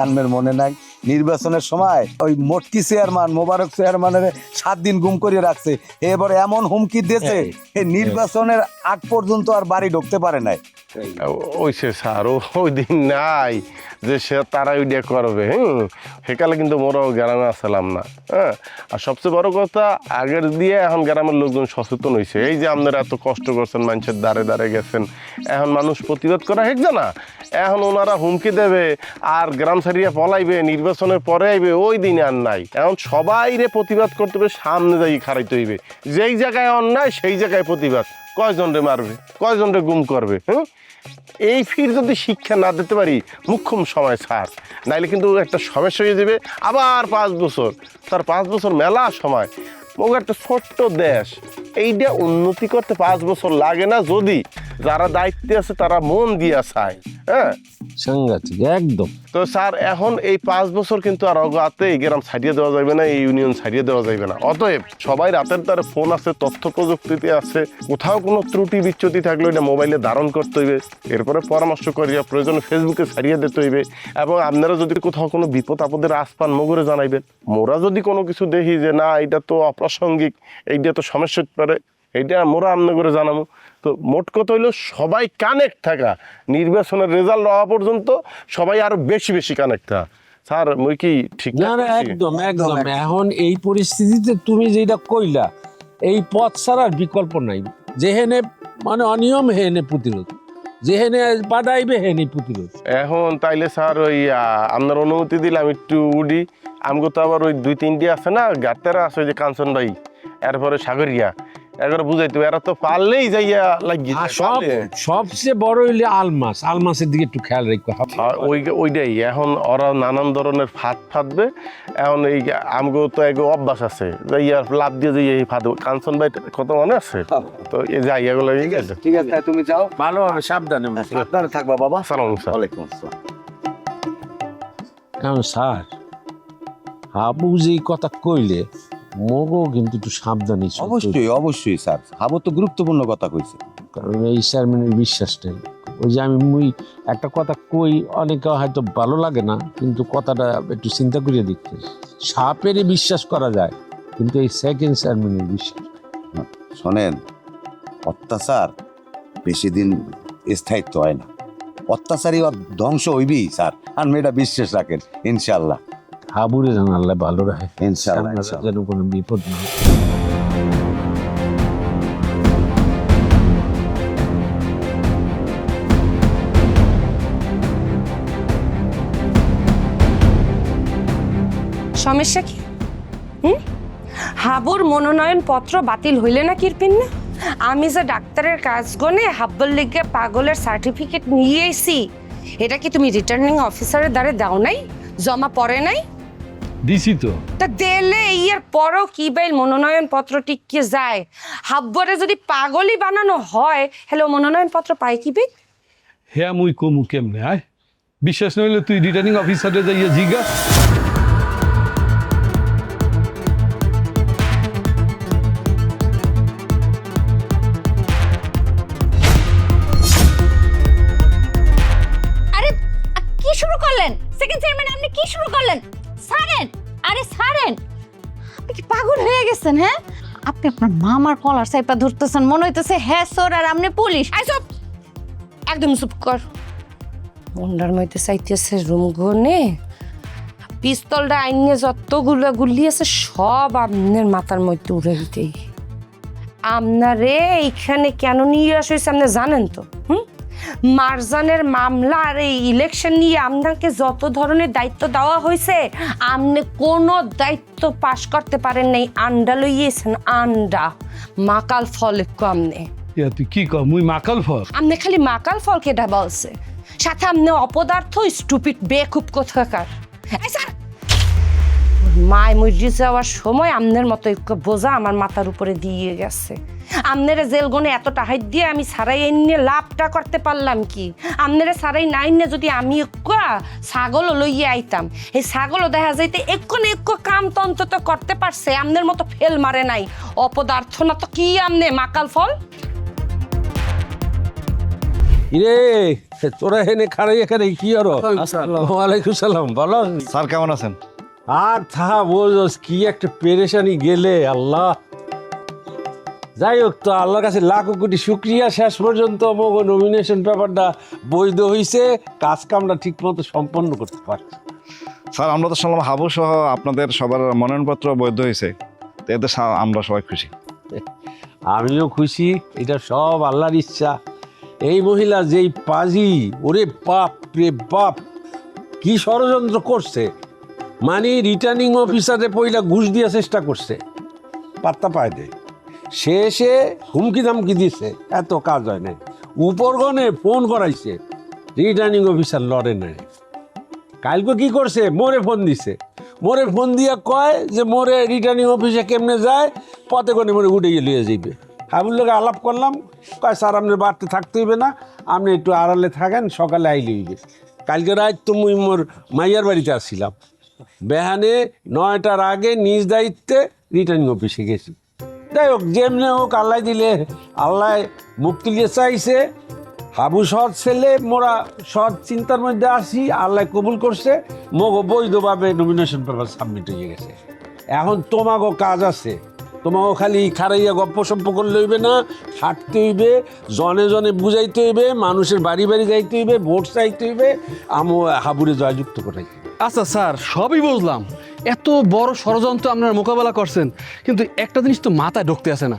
আনমের মনে নাই নির্বাচনের সময় ওই মোটকি চেয়ারম্যান মোবারক চেয়ারম্যানের 7 দিন গুম করিয়ে রাখছে, এবার এমন হুমকি দিয়েছে এই নির্বাচনের আগ পর্যন্ত আর বাড়ি ঢুকতে পারে নাই। ওইসে স্যার ওই দিন নাই যে সে তারা ওইটা করবে। সেকালে কিন্তু মোরাও গ্রামে আসলাম না। হ্যাঁ, আর সবচেয়ে বড় কথা আগের দিয়ে এখন গ্রামের লোকজন সচেতন হয়েছে। এই যে আপনারা এত কষ্ট করছেন, মানুষের দ্বারে দ্বারে গেছেন, এখন মানুষ প্রতিবাদ করা হেঁকছে না। এখন ওনারা হুমকি দেবে আর গ্রাম ছাড়িয়ে পলাইবে, নির্বাচনের পরে আইবে, ওই দিন আর নাই। এখন সবাই রে প্রতিবাদ করতে হবে, সামনে যাই খাড়াইতে হইবে। যেই জায়গায় অন্যায় সেই জায়গায় প্রতিবাদ। কয়জন রে মারবে, কয়জন রে গুম করবে? এই ফির যদি শিক্ষা না দিতে পারি মুখ্যম সময় ছাড়, নাইলে কিন্তু একটা সমস্যা হয়ে যাবে। আবার 5 বছর, তার 5 বছর মেলা সময়। ও একটা ছোট্ট দেশ, এইটা উন্নতি করতে 5 বছর লাগে না যদি যারা দায়িত্বে আছে তারা মন দিয়া চায়। হ্যাঁ, সাংঘাতিক একদম। তো স্যার এখন এই 5 বছর কিন্তু আর অগাতে এই গ্রাম ছাড়িয়ে দেওয়া যাবে না, এই ইউনিয়ন ছাড়িয়ে দেওয়া যাবে না। অতএব সবাই রাতের দ্বারে ফোন আছে, তথ্য প্রযুক্তিতে আছে, কোথাও কোনো ত্রুটি বিচ্যুতি থাকলে এটা মোবাইলে ধারণ করতে হইবে, এরপরে পরামর্শ করিয়া প্রয়োজনে ফেসবুকে ছাড়িয়ে দিতে হইবে। এবং আপনারা যদি কোথাও কোনো বিপদ আপদের আশ পান মগরে জানাইবেন। মোরা যদি কোনো কিছু দেখি যে না এটা তো অপ্রাসঙ্গিক, এইটা তো সমস্যা হতে পারে, এইটা মোরা আমনে করে জানাবো। তো মোট কথা হইলো সবাই কানেক্ট থাকা, নির্বাচনের রেজাল্ট হওয়া পর্যন্ত সবাই আরো বেশি বেশি কানেক্ট থাকা। স্যার মুই কি ঠিক না না একদম একদম। এখন এই পরিস্থিতিতে তুমি যেটা কইলা, এই পথ ছাড়ার বিকল্প নাই। যেহেনে মানে অনিয়ম হেনে প্রতিরোধ, যেহেনে বাধাইবে হেনে প্রতিরোধ। এখন তাইলে স্যার ওই আপনার অনুমতি দিলে আমি একটু উডি। আমগো তো আবার ওই 2-3টি আছে না গাতেরা আছে, ওই যে কাঞ্চন ভাই, এরপরে সাগরিয়া, এগারো বুঝাইতো, এরা তো পারলেই যাইয়া লাগিয়ে সবচেয়ে বড় হইলে আলমাস, আলমাসের দিকে একটু খেয়াল রাখতে হবে। ওইটাই এখন ওরা নানান ধরনের ফাঁদ ফাঁদবে। এখন এই আমগো তো এক অভ্যাস আছে যাইয়া লাভ দিয়ে যাই এই ফাঁদ। কাঞ্চন ভাই কত মনে আছে তো যাই এগুলো গেছে। ঠিক আছে, তুমি যাও, ভালো হবে, সাবধানে সাবধানে থাকবা বাবা। সালাম স্যার। ওয়ালাইকুম আসসালাম। কারণ স্যার হাবু যে কথা কইলে মগও কিন্তু একটু সাবধানে চলতে হবে। অবশ্যই অবশ্যই স্যার, হাবু তো গুরুত্বপূর্ণ কথা কইছে। কারণ এই চেয়ারম্যানের বিশ্বাস নেই। ওই যে আমি মুই একটা কথা কই, অনেকে হয়তো ভালো লাগে না, কিন্তু কথাটা একটু চিন্তা করিয়ে দেখতে, সাপেরই বিশ্বাস করা যায় কিন্তু এই সেকেন্ড চেয়ারম্যানের বিশ্বাস। শোনেন, অত্যাচার বেশি দিন স্থায়িত্ব হয় না, অত্যাচারী ধ্বংস হইবি স্যার, আর মেয়েটা বিশ্বাস রাখেন ইনশাল্লাহ। হাবুরে যেন আল্লাহ ভালো রাখে, ইনশাআল্লাহ, যেন কোনো বিপদ না হয়। সমস্যা কি? হাবুর মনোনয়ন পত্র বাতিল হইলে না কিরপিন না? আমি যে ডাক্তারের কাজ গনে হাব্বর লিগে পাগলের সার্টিফিকেট নিয়ে এসি, এটা কি তুমি রিটার্নিং অফিসারের দ্বারে দাও নাই, জমা পড়ে নাই? দিছি তো। তা দিলে এর পরও কি বাইল মনোনয়ন পত্র টিকে যায়? হাব্বরে যদি পাগলই বানানো হয়, হ্যালো মনোনয়ন পত্র পাই কি বে? হ্যাঁ মুই কমু কেমনে আয়, বিশ্বাস নইলে তুই রিটার্নিং অফিসারে যাইয়া জিগা। আরে কি শুরু করলেন? সেকেন্ড চেয়ারম্যান আপনি কি শুরু করলেন? ছাড়েন, আরে ছাড়েন। আপনি কি পাগল হয়ে গেছেন? হ্যাঁ, আপনি আপনার মামার কলার সাইপা ধরতেছেন, মনে হইতেছে হ্যাঁ সোর আর আপনি পুলিশ। আই চুপ, একদম চুপ কর। মন্ডার মধ্যে চাইতেছে রুম গনে, পিস্তলটা আইনে যতগুলো গুলি আছে সব আপনার মাথার মধ্যে উড়ে দিতেই। আপনারে এইখানে কেন নিয়ে আসা হয়েছে আপনি জানেন তো? মারজানের মামলা আর এই ইলেকশন নিয়ে আপনাকে যত ধরনের দায়িত্ব দেওয়া হয়েছে, আপনি কোনো দায়িত্ব পাশ করতে পারেন নাই। আন্ডা লইয়েছেন, আন্ডা মাকাল ফল একটু আপনি। ইয়া তুই কি কর, মুই মাকাল ফল? আপনি খালি মাকাল ফল কেটা বলছে, সাথে আপনি অপদার্থ স্টুপিড বেকুব কোথাকার। মায় মরিয়ে যাওয়ার সময় আপনার মতো একটু বোঝা আমার মাথার উপরে দিয়ে গেছে। আপনারা জেলগনে এত টাহাই দিয়ে আমি সারাই এনে লাভটা করতে পারলাম কি? আপনারা সারাই না এনে যদি আমি একটু ছাগলও লইয়ে আইতাম, এই ছাগলও দেখা যাইতে একটু না একটু কাম তো অন্তত করতে পারছে, আপনার মতো ফেল মারে নাই। অপদার্থ না তো কি আপনি মাকাল ফল। কিরে তোরা হেনে খারাই এখানে কি আর ওয়ালাইকুম সালাম বলো স্যার কেমন আছেন? আর থা বোঝস কি একটা পেরেশানি গেলে আল্লাহ। যাই হোক, তো আল্লাহর কাছে লাখো কোটি শুক্রিয়া, শেষ পর্যন্ত মগো নমিনেশন পেপারটা বৈধ হয়েছে, কাজ কামটা ঠিক মতো সম্পন্ন করতে পারছে। স্যার আমরা তো শুনলাম হাবু সহ আপনাদের সবার মনোনয়নপত্র বৈধ হয়েছে, তো এতে আমরা সবাই খুশি। আমিও খুশি, এটা সব আল্লাহর ইচ্ছা। এই মহিলা যেই পাজি, ওরে বাপ রে বাপ, কি ষড়যন্ত্র করছে, মানে রিটার্নিং অফিসারে পয়লা ঘুষ দিয়ে চেষ্টা করছে, পাত্তা পায় দেয়, শেষে হুমকি দামকি দিছে, এত কাজ হয় না, উপরগণে ফোন করাইছে, রিটার্নিং অফিসার লড়ে নাই। কালকে কি করছে, মোরে ফোন দিছে, মোরে ফোন দিয়া কয় যে মোরে রিটার্নিং অফিসে কেমনে যায়, পথে কোনে মোরে উঠে গিয়ে লিয়ে যাইবে। হাবুর লোকে আলাপ করলাম, কয় স্যার আপনার বাড়তে থাকতে হইবে না, আপনি একটু আড়ালে থাকেন, সকালে আইলে হইবে। কালকে রাত তো মুই মোর মাইয়ার বাড়িতে আসছিলাম, বেহানে 9টার আগে নিজ দায়িত্বে রিটার্নিং অফিসে গেছি। যাই হোক, যেমনি হোক আল্লাহ দিলে, আল্লাহ মুক্তি দিয়ে চাইছে, হাবু সৎ ছেলে, মোরা সৎ চিন্তার মধ্যে আসি, আল্লাহ কবুল করছে, মগো বৈধভাবে নমিনেশন পেপার সাবমিট হয়ে গেছে। এখন তোমাগো কাজ আছে, তোমাকে খালি খারাইয়া গপ্প সপ্প করলে হইবে না, হাঁটতে হইবে, জনে জনে বুঝাইতে হইবে, মানুষের বাড়ি বাড়ি যাইতে হইবে, ভোট চাইতে হইবে, আমি হাবুরে জয়যুক্ত করাই। আচ্ছা স্যার, সবই বুঝলাম, এত বড় ষড়যন্ত্র আপনারা মোকাবেলা করছেন, কিন্তু একটা জিনিস তো মাথায় ঢুকতে আসে না।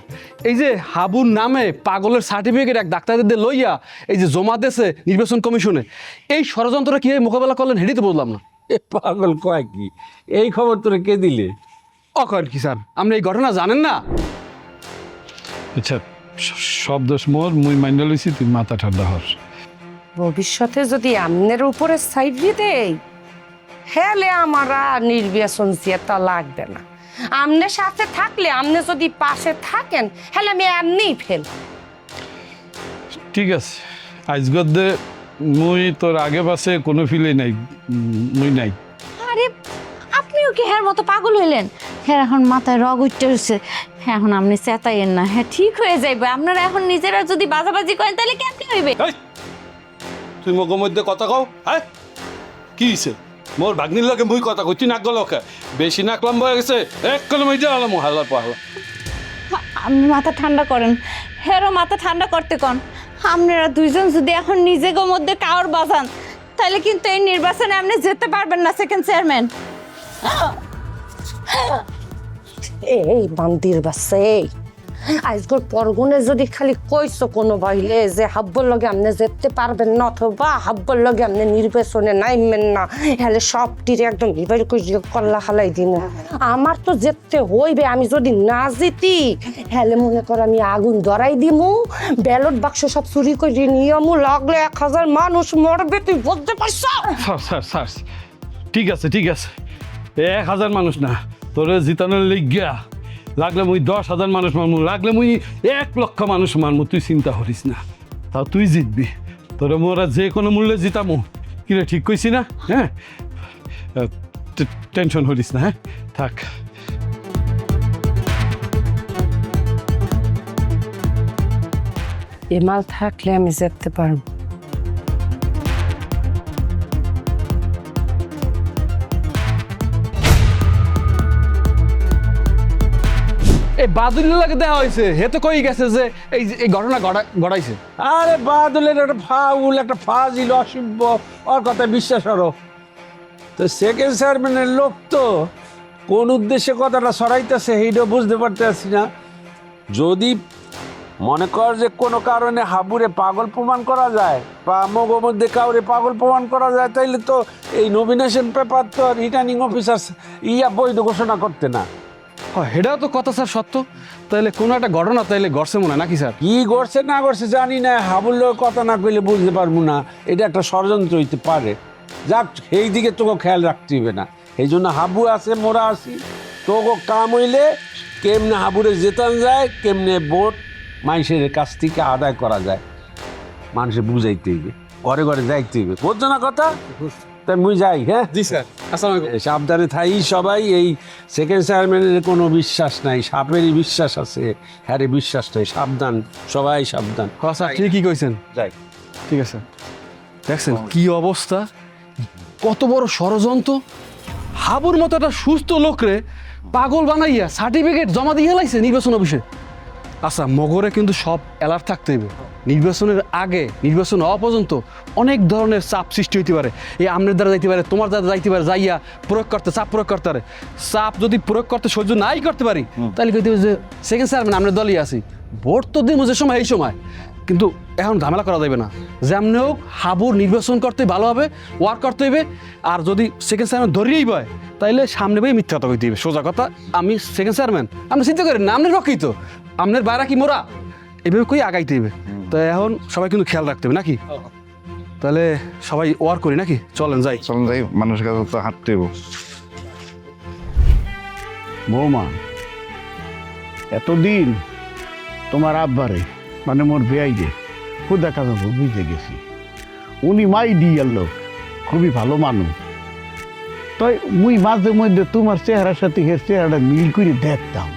এই যে হাবুর নামে পাগলের সার্টিফিকেট এক ডাক্তারদের লইয়া এই যে জমা দিয়েছে নির্বাচন কমিশনে, এই ষড়যন্ত্রটা কীভাবে মোকাবেলা করলেন হেঁটেই তো বুঝলাম না। এ পাগল কয় কি, এই খবর তোরা কে দিলে? অকর কি স্যার, আপনি এই ঘটনা জানেন না? আচ্ছা, সব দোষ মোর, মুই মাইন্ড লইছি, তুই মাথা ঠান্ডা হস। ভবিষ্যতে যদি আমনের উপরে সাইড দেই, হেলে আমার আর নির্বাচন যেতে লাগবে না। আমনের সাথে থাকলে, আমনে যদি পাশে থাকেন, হেলে আমি এমনিই ফেল। ঠিক আছে, আজগর দে মুই তোর আগে পাশে কোনো ফিলে নাই, মুই নাই। আরে আপনিও কি হ্যার মতো পাগল হইলেন? হ্যাঁ এখন মাথায় রগ উঠতে হচ্ছে, এখন আপনি চেতাইয়েন না, হ্যাঁ ঠিক হয়ে যাইবে। আপনারা এখন নিজেরা যদি বাজাবাজি করেন তাহলে কেমনি হইবে? তুই মগের মধ্যে কথা কও, হ্যাঁ কি হইছে? মোর ভাগ্নির লগে মুই কথা কইছি, নাক গলকে বেশি নাক লম্বা হয়ে গেছে, এক কলম হইতে আলাম হালার পাহলা। আপনি মাথা ঠান্ডা করেন, হেরও মাথা ঠান্ডা করতে কন। আপনারা দুইজন যদি এখন নিজেদের মধ্যে কাউর বাজান, তাহলে কিন্তু এই নির্বাচনে আপনি যেতে পারবেন না সেকেন্ড চেয়ারম্যান। এই বান্দির বাসে আজকের পরগুনে যদি খালি কইছো কোনো বাইলে যে হাব্বর লগে আপনি যেতে পারবেন না, অথবা হাব্বর লগে আপনি নির্বাচনে নাইবেন না, হেলে সব টিরে একদম বিবাহ কল্লা হালাই দিন। আমার তো যেতে হইবে, আমি যদি না জিতি হেলে মনে কর আমি আগুন ধরাই দিমু, ব্যালট বাক্স সব চুরি করে নিয়মু, লাগলে 1000 মানুষ মরবে, তুই বুঝতে পারছ? স্যার স্যার স্যার, ঠিক আছে ঠিক আছে, 1000 মানুষ না, তোরে জিতানোর লিগা লাগলে মুই 10,000 মানুষ মারমু, লাগলে মুই 1 লক্ষ মানুষ মারমু, তুই চিন্তা করিস না, তাও তুই জিতবি, তোরে মোরা যে কোনো মূল্যে জিতামু। কিরে ঠিক কইছি না? হ্যাঁ, টেনশন করিস না, হ্যাঁ থাক। এ মাল থাকলে আমি যেতে পারবো। এই বাদুলের লাগে দেওয়া হয়েছে, হে তো কই গেছে যে এই ঘটনা ঘটাইছে। আরে বাদলের একটা ফাউল, একটা ফাজিল, অসভ্য, ওর কথা বিশ্বাস করো তো। সেকেন্ড চেয়ারম্যানের লোক তো কোন উদ্দেশ্যে কথাটা সরাইতেছে এইটাও বুঝতে পারতেছি না। যদি মনে কর যে কোনো কারণে হাবুরে পাগল প্রমাণ করা যায়, বা মগের মধ্যে কাউরে পাগল প্রমাণ করা যায়, তাইলে তো এই নমিনেশন পেপার তো রিটার্নিং অফিসার বৈধ ঘোষণা করতে না। এটাও তো কথা স্যার সত্য, তাহলে কোনো একটা ঘটনা তাইলে ঘটছে মনে হয় নাকি স্যার? কি করছে না করছে জানি না, হাবুর লোক কথা না কইলে বুঝতে পারবো না, এটা একটা ষড়যন্ত্র হইতে পারে। যাক, এই দিকে তোকে খেয়াল রাখতে হবে না, এই জন্য হাবু আছে, মোরা আছি, তোকে কাম হইলে কেমনে হাবুরে জেতান যায়, কেমনে ভোট মানুষের কাছ থেকে আদায় করা যায়, মানুষের বুঝাইতে হইবে, ঘরে ঘরে যাইতে হইবে, বুঝছো না কথা? তাই মুই যাই, হ্যাঁ? জি স্যার, আসসালামু আলাইকুম। সাবধানে থাই সবাই। এই সেকেন্ড চেয়ারম্যানের কোনো বিশ্বাস নাই, সাপেরই বিশ্বাস আছে, হ্যাঁ রে বিশ্বাস নাই। সাবধান, সবাই সাবধান। হ্যাঁ স্যার, ঠিকই কইছেন। যাই। ঠিক আছে, দেখছেন কি অবস্থা, কত বড় ষড়যন্ত্র। হাবুর মতো একটা সুস্থ লোকরে পাগল বানাইয়া সার্টিফিকেট জমা দিয়ে লাইছে নির্বাচন অফিসে। আচ্ছা, মগরে কিন্তু সব অ্যালার্ট থাকতে হবে। নির্বাচনের আগে, নির্বাচন হওয়া পর্যন্ত অনেক ধরনের চাপ সৃষ্টি হইতে পারে। এই আমনের দ্বারা যাইতে পারে, তোমার দ্বারা যাইতে পারে, যাইয়া প্রয়োগ করতে, চাপ প্রয়োগ করতে পারে। চাপ যদি প্রয়োগ করতে সহ্য নাই করতে পারি, তাহলে কইতে হবে যে সেকেন্ড চেয়ারম্যান আমরা দলই আছি, ভোট তো দিন যে সময় এই সময়। কিন্তু এখন ঝামেলা করা যাবে না। যেমনি হোক হাবুর নির্বাচন করতে ভালো হবে, ওয়ার্ক করতে হবে। আর যদি সেকেন্ড চেয়ারম্যান ধরিয়েই বয়, তাইলে সামনে বই মিথ্যা কথা কইতে হবে। সোজা কথা, আমি সেকেন্ড চেয়ারম্যান, আপনি চিন্তা করেন না, আপনার পক্ষেই তো, আপনার বাইরা কি মোরা, এভাবে কই আগাইতে হবে। তো এখন সবাই কিন্তু খেয়াল রাখতে হবে নাকি? তাহলে সবাই ওয়ার্ক করি নাকি? চলেন যাই। চলুন যাই, মানুষের কাছে তো হাঁটতে হইব। বৌমা, এতদিন তোমার আব্বারে মানে মোর বেয়াইরে খুদা কাকা বুঝতে গেছি, উনি মাই দিয়ার লোক, খুবই ভালো মানুষ। তাই মুই মাঝে মধ্যে তোমার চেহারার সাথে এর চেহারাটা মিল করে দেখতাম।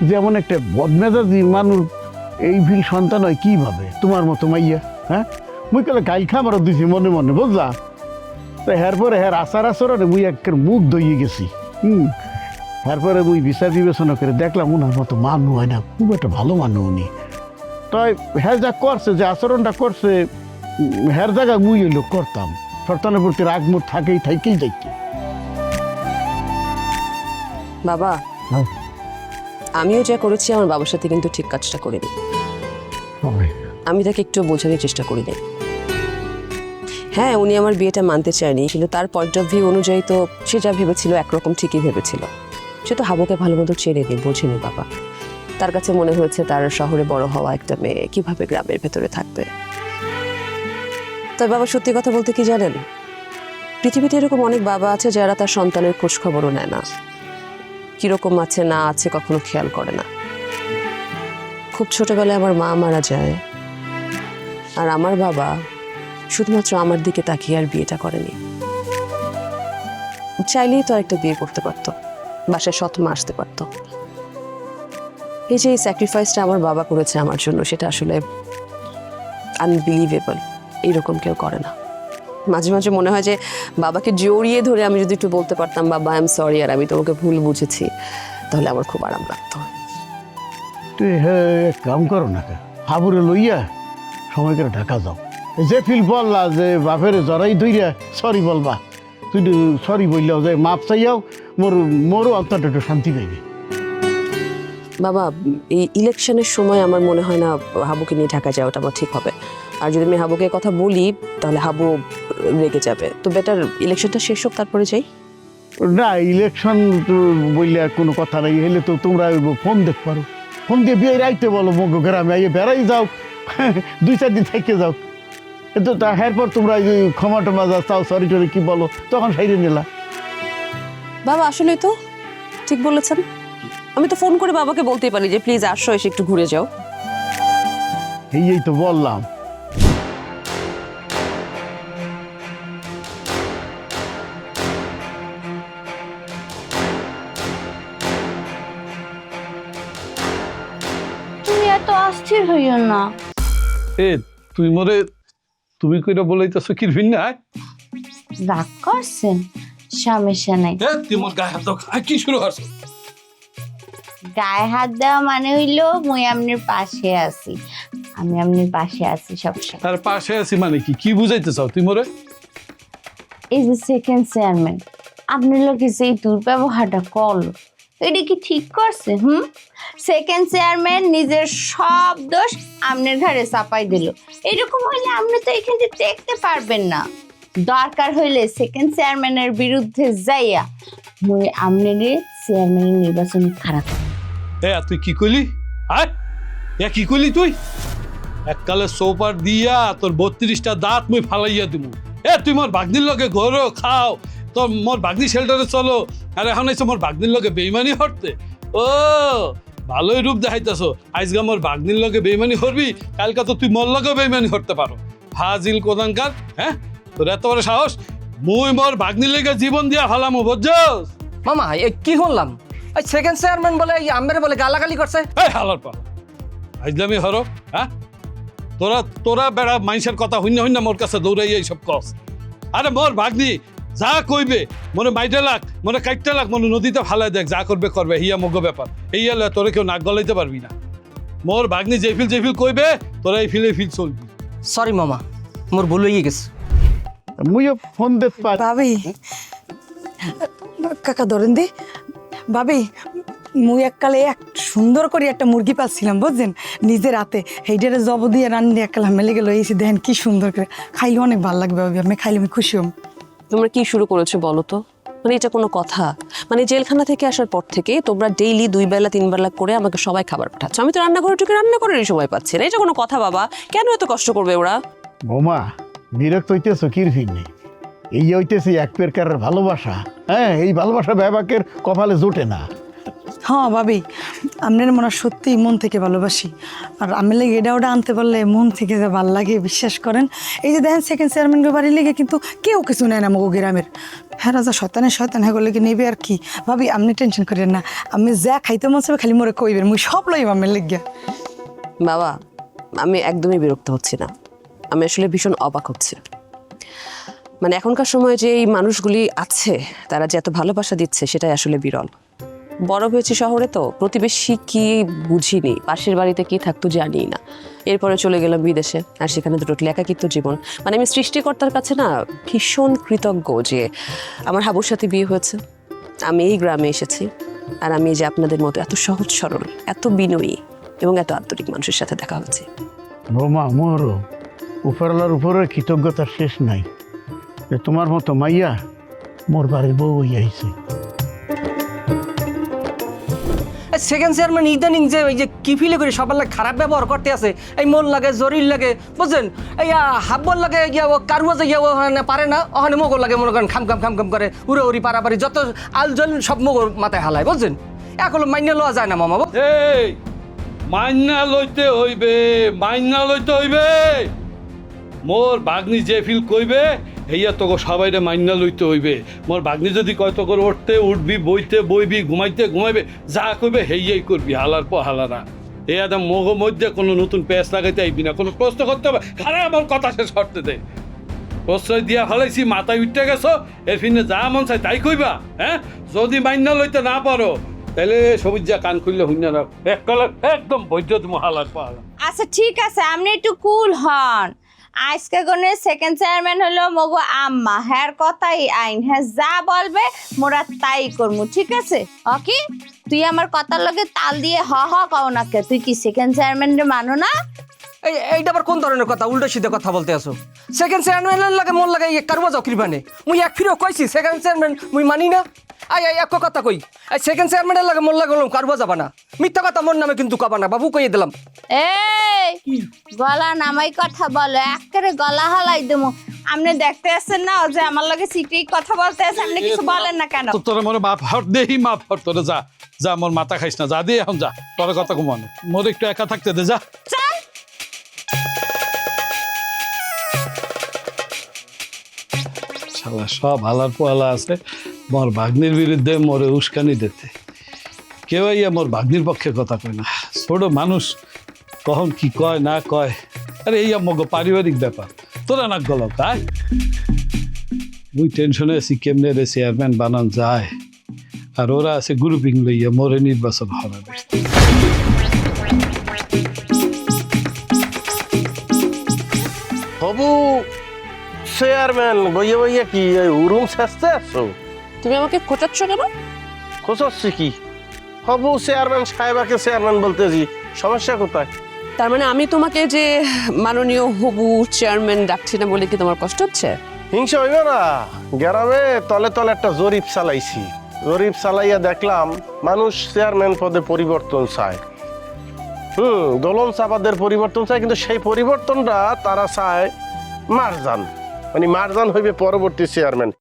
যেমন একটা বদমেজাজি মানুষ এই ভিল সন্তান হয় কীভাবে তোমার মতো মাইয়া, হ্যাঁ? মুই কালে গাই খামারও দিছি মনে মনে, বুঝলা? তো এর পরে হ্যার আচার আচরণে মুই একের মুখ দইয়ে গেছি। তারপরে মুই বিচার বিবেচনা করে দেখলাম উনার মতো মানুষ হয় না, খুব একটা ভালো মানুষ উনি। তাই হ্যাঁ যা করছে, যে আচরণটা করছে, হ্যার জায়গা মুই ওই লোক করতাম। সন্তানের প্রতি রাগ মোট থাকেই যাইতে। বাবা, হ্যাঁ। আমিও যা করেছি আমার বাবার সাথে কিন্তু ঠিক কাজটা করিনি। আমি তাকে একটু বোঝানোর চেষ্টা করিনি। হ্যাঁ, উনি আমার বিয়েটা মানতে চায়নি, কিন্তু তার পয়েন্ট অফ ভিউ অনুযায়ী তো সে যা ভেবেছিল একরকম ঠিকই ভেবেছিল। সে তো হাবুকে ভালো মতো চেনেনি, বোঝেনি বাবা। তার কাছে মনে হয়েছে তার শহরে বড় হওয়া একটা মেয়ে কিভাবে গ্রামের ভেতরে থাকবে। তবে বাবা, সত্যি কথা বলতে কি জানেন, পৃথিবীতে এরকম অনেক বাবা আছে যারা তার সন্তানের খোঁজ খবরও নেয় না, কিরকম আছে না আছে কখনো খেয়াল করে না। খুব ছোটবেলায় আমার মা মারা যায়, আর আমার বাবা শুধুমাত্র আমার দিকে তাকিয়ে আর বিয়েটা করেনি। চাইলেই তো একটা বিয়ে করতে পারতো, বাসায় সৎ মা আসতে পারতো। এই যে এই স্যাক্রিফাইসটা আমার বাবা করেছে আমার জন্য, সেটা আসলে আনবিলিভেবল। এইরকম কেউ করে না। মাঝে মাঝে মনে হয় যে বাবাকে জড়িয়ে ধরে আমি যদি একটু বলতে পারতাম, বাবা আই এম সরি, আর আমি তোমাকে ভুল বুঝেছি, তাহলে আমার খুব আরাম লাগতো। তুই হ্যাঁ এক কাম করো না, হাবুরে লইয়া সময় করে ঢাকা যাও। যে ফিল বললা যে বাপের জড়াই ধইরা সরি বলবা, তুই সরি বললেও যে মাপ চাইয়াও মোরও অন্তরটা একটু শান্তি পাইবে। বাবা, এই ইলেকশনের সময় আমার মনে হয় না হাবুকে নিয়ে ঢাকা যাওয়াটা আমার ঠিক হবে। আর যদি আমি হাবুকে কথা বলি তাহলে হাবু রেগে যাবে। তো বেটার ইলেকশনটা শেষ হোক, তারপরে যাই। না, ইলেকশন বললে আর কোনো কথা নাই। হলে তো তোমরা ফোন দেখতে পারো, ফোন দিয়ে বিয়ে রাইতে বলো মগ গ্রামে আইয়ে বেড়াই যাও, 2-4 দিন থেকে যাও। কিন্তু তা এরপর তোমরা ক্ষমা টমা যা চাও, সরি টরি কি বলো, তখন সাইডে নিলা। বাবা আসলে তো ঠিক বলেছেন। আমি তো ফোন করে বাবাকে বলতেই পারি যে প্লিজ আসো, এসে একটু ঘুরে যাও। এই তো বললাম। তুমি এত অস্থির হইও না। এ তুই মরে তুমি কইরা বলাইতেছো কি ভিন্ন? রাগ করছেন? সমস্যা নাই। তুই মোর গায়ে হাত দাও, কি শুরু করছো? গায়ে হাত দেওয়া মানে হইলো মুই আপনার পাশে আছি, আমি আপনার পাশে আছি সবসময়। আর পাশে আছি মানে কি? কি বুঝাইতে চাও তুই মোরে? এই যে সেকেন্ড চেয়ারম্যান আপনার লোকে যে দুর্ব্যবহারটা করলো, এটা কি ঠিক করছে? সেকেন্ড চেয়ারম্যান নিজের সব দোষ আপনার ঘরে চাপাই দিল। এরকম হইলে আপনি তো এখান থেকে দেখতে পারবেন না। দরকার হইলে সেকেন্ড চেয়ারম্যানের বিরুদ্ধে যাইয়া মুই আপনার চেয়ারম্যানের নির্বাচন খারাপ। তুই কি কইলি? কি কইলি তুই? এককালে সোপার দিয়া তোর 32টা দাঁত মুই ফালাইয়া দিব। তুই মোর বাগনির লগে ঘরো খাও, তোর মোর বাগনি শেল্টারে চলো, আর এখন এসে মোর বাগনির লগে বেইমানি হরতে। ও ভালোই রূপ দেখাইতেছো। আজকে মোর বাগনির লগে বেইমানি হরবি, কালকা তো তুই মোর লগে বেইমানি হরতে পারো। ফাজিল কোদানকার। তোর এত বড় সাহস! মুই মোর ভাগ্নির লেগে জীবন দিয়া ফালামু বুঝছস? মামা এই কি শুনলাম এই সেকেন্ড চেয়ারম্যান বলে এই আমের বলে গালাগালি করছে। এই হালার পা আইজলামি হরো, হ্যাঁ? তোরা তোরা বেড়া মানুষের কথা হইনা হইনা মোর কাছে দৌড়াই এইসব কস। আরে মোর ভাগ্নি যা কইবে মনে মাইটে লাগ, মনে কাইটতে লাগ, মনে নদীতে ফালাই দেখ, যা করবে করবে, হিয়া মগ ব্যাপার। এই হলে তোরে কেউ নাক গলাইতে পারবি না। মোর ভাগ্নি যে ফিল কইবে তোরা এই ফিল চলবি। সরি মামা, মোর ভুল হয়ে গেছে। মুইও ফোন দিতে পারি। ভাবি কাকা ধরেন দি ভাবি, মুই এককালে এক সুন্দর করে একটা মুরগি পাচ্ছিলাম বুঝছেন, নিজের হাতে সেইটারে জব দিয়ে রান্নি এককালে মেলে গেল, এই দেখেন কি সুন্দর করে খাইলে অনেক ভালো লাগবে ভাবি, আমি খাইলে আমি খুশি হম। তোমরা কি শুরু করেছো বলো তো? মানে এটা কোনো কথা? মানে জেলখানা থেকে আসার পর থেকে তোমরা ডেইলি 2 বেলা 3 বেলা করে আমাকে সবাই খাবার পাঠাচ্ছ, আমি তো রান্নাঘরে ঢুকে রান্না করারই সময় পাচ্ছি না। এটা কোনো কথা বাবা? কেন এত কষ্ট করবে ওরা? বৌমা বিরক্ত হইতেছ কির ফিরনি? এই হইতেছে এক প্রকারের ভালোবাসা। হ্যাঁ, এই ভালোবাসা ব্যবাকের কপালে জোটে না। হ্যাঁ ভাবি, আপনার মনে হয় সত্যিই মন থেকে ভালোবাসি, আর আমি লেগে এটা ওটা আনতে পারলে মন থেকে যে ভালো লাগে বিশ্বাস করেন। এই যে দেখেন সেকেন্ড চেয়ারম্যানকে বাড়ি লেগে কিন্তু কেউ কিছু নেয় না মগো গ্রামের। হ্যাঁ রাজা শয়তান হ্যাঁ লেগে নেবে আর কি। ভাবি আপনি টেনশন করেন না, আমি যা খাইতে মন চাবে খালি মোরে কইবেন, মুই সব লইব আমার লেগে। বাবা আমি একদমই বিরক্ত হচ্ছি না, আমি আসলে ভীষণ অবাক হচ্ছে। মানে এখনকার সময়ে যে এই মানুষগুলি আছে তারা যে এত ভালোবাসা দিচ্ছে সেটাই আসলে বিরল। বড় হয়েছি শহরে, তো প্রতিবেশী কি বুঝিনি, পাশের বাড়িতে কি থাকতো জানি না। এরপরে চলে গেলাম বিদেশে, আর সেখানে তো টোটালি একাকিত্ব জীবন। মানে আমি সৃষ্টিকর্তার কাছে না ভীষণ কৃতজ্ঞ যে আমার হাবুর সাথে বিয়ে হয়েছে, আমি এই গ্রামে এসেছি, আর আমি যে আপনাদের মতো এত সহজ সরল, এত বিনয়ী এবং এত আন্তরিক মানুষের সাথে দেখা হচ্ছে। বৌমা মোরও উপরওয়ালার উপরে কৃতজ্ঞতার শেষ নাই যে তোমার মতো মাইয়া মোর বাড়ির বউ হইয়াছে। সেকেন্ড চেয়ারম্যান ইদানিং যে ওই যে কি ফিলে করে সবার লাগে খারাপ ব্যবহার করতে আছে, এই মন লাগে জরির লাগে বুঝছেন, এই হাব্বর লাগে গিয়া ও কারুয়া যে গিয়া ওখানে পারে না, ওখানে মগর লাগে মনে করেন খাম খাম করে উড়ে উড়ি পারাপারি যত আলজল সব মগর মাথায় হালায় বুঝছেন। এখন মাইনে লওয়া যায় না মামা। এই মাইনা লইতে হইবে। মোর ভাগ্নি যে ফিল কইবে হেইয়া তোকে সবাইরে মাইনা লইতে হইবে। মোর ভাগ্নি যদি কয় তো করে উঠতে উঠবি, বইতে বইবি, ঘুমাইতে ঘুমাইবে, যা কইবে হেইয়াই করবি, হালার পর হালারা। এই আদম মগ মধ্যে কোনো নতুন প্যাঁচ লাগাইতে আইবি না, কোনো প্রশ্ন করতে হবে। আরে আমার কথা শেষ করতে দে। প্রশ্রয় দিয়া ফেলাইছি, মাথায় উঠতে গেছো, এর ফিনে যা মন চাই তাই কইবা। হ্যাঁ, যদি মাইনা লইতে না পারো তাহলে সবুজ যা কান খুললে হইনা রাখ, একদম বৈদ্য তুমি হালার পর হালা। আচ্ছা ঠিক আছে, আপনি একটু কুল হন। আজকে গনে সেকেন্ড চেয়ারম্যান হলো মগো আম্মা, হ্যাঁ কথাই আইন, হ্যাঁ যা বলবে মোরা তাই করমু, ঠিক আছে? ওকে, তুই আমার কথার লগে তাল দিয়ে হ কও না কে? তুই কি সেকেন্ড চেয়ারম্যান রে মানো না? এইটা আবার কোন ধরনের কথা? উল্টো সিধে কথা বলতে আসো। সেকেন্ড চেয়ারম্যানের লাগে মন লাগে কারুয়া যাও কিরবানে। মুই এক ফিরেও কইছি সেকেন্ড চেয়ারম্যান মুই মানি না। এক কথা কই, সেকেন্ড চেয়ারম্যানের লাগে মন লাগে কারুয়া যাবা না। মিথ্যা কথা মন নামে কিন্তু কবা না, বাবু কইয়ে দিলাম। এই গলা নামাই কথা বলো, একেবারে গলা হালাই দেবো। আপনি দেখতে আসছেন না যে আমার লগে সিটি কথা বলতে আছে, আপনি কিছু বলেন না কেন? তোর মনে মাপ হর দেহি, মাপ হর তোরে। যা যা, মোর মাথা খাইস না, যা দিয়ে এখন যা, তোর কথা কমানে মোর একটু একা থাকতে দে, যা। শালা সব হালার পোয়ালা আছে মোর ভাগ্নির বিরুদ্ধে মোরে উস্কানি দিতে। কেউ ইয়া মোর ভাগ্নির পক্ষে কথা কয় না। ছোট মানুষ কখন কি কয় না কয়, আরে এই মগ পারিবারিক ব্যাপার, তোরা নাক গল কায়। মুই টেনশনে আছি কেমনে রে চেয়ারম্যান বানান যায়, আর ওরা আছে গ্রুপিং লইয়া মোরে নির্বাচন হরাবে। হবু চেয়ারম্যান বইয়ে বইয়ে কি উরুম শেষতে আসছো? তুমি আমাকে খোঁচাচ্ছ কেন? খোঁচাচ্ছি কি? হবু চেয়ারম্যান সাহেবাকে চেয়ারম্যান বলতেছি, সমস্যা কোথায়? তার মানে আমি তোমাকে যে মাননীয় হবু চেয়ারম্যান ডাকছি না বলে কি তোমার কষ্ট হচ্ছে? হিংসা হইবে না। গ্রামে তলে তলে একটা জরিপ চালাইছি, জরিপ চালাইয়া দেখলাম মানুষ চেয়ারম্যান পদে পরিবর্তন চায়। দোলন চাপাদের পরিবর্তন চায়, কিন্তু সেই পরিবর্তনটা তারা চায় মারজান, মানে মারজান হইবে পরবর্তী চেয়ারম্যান।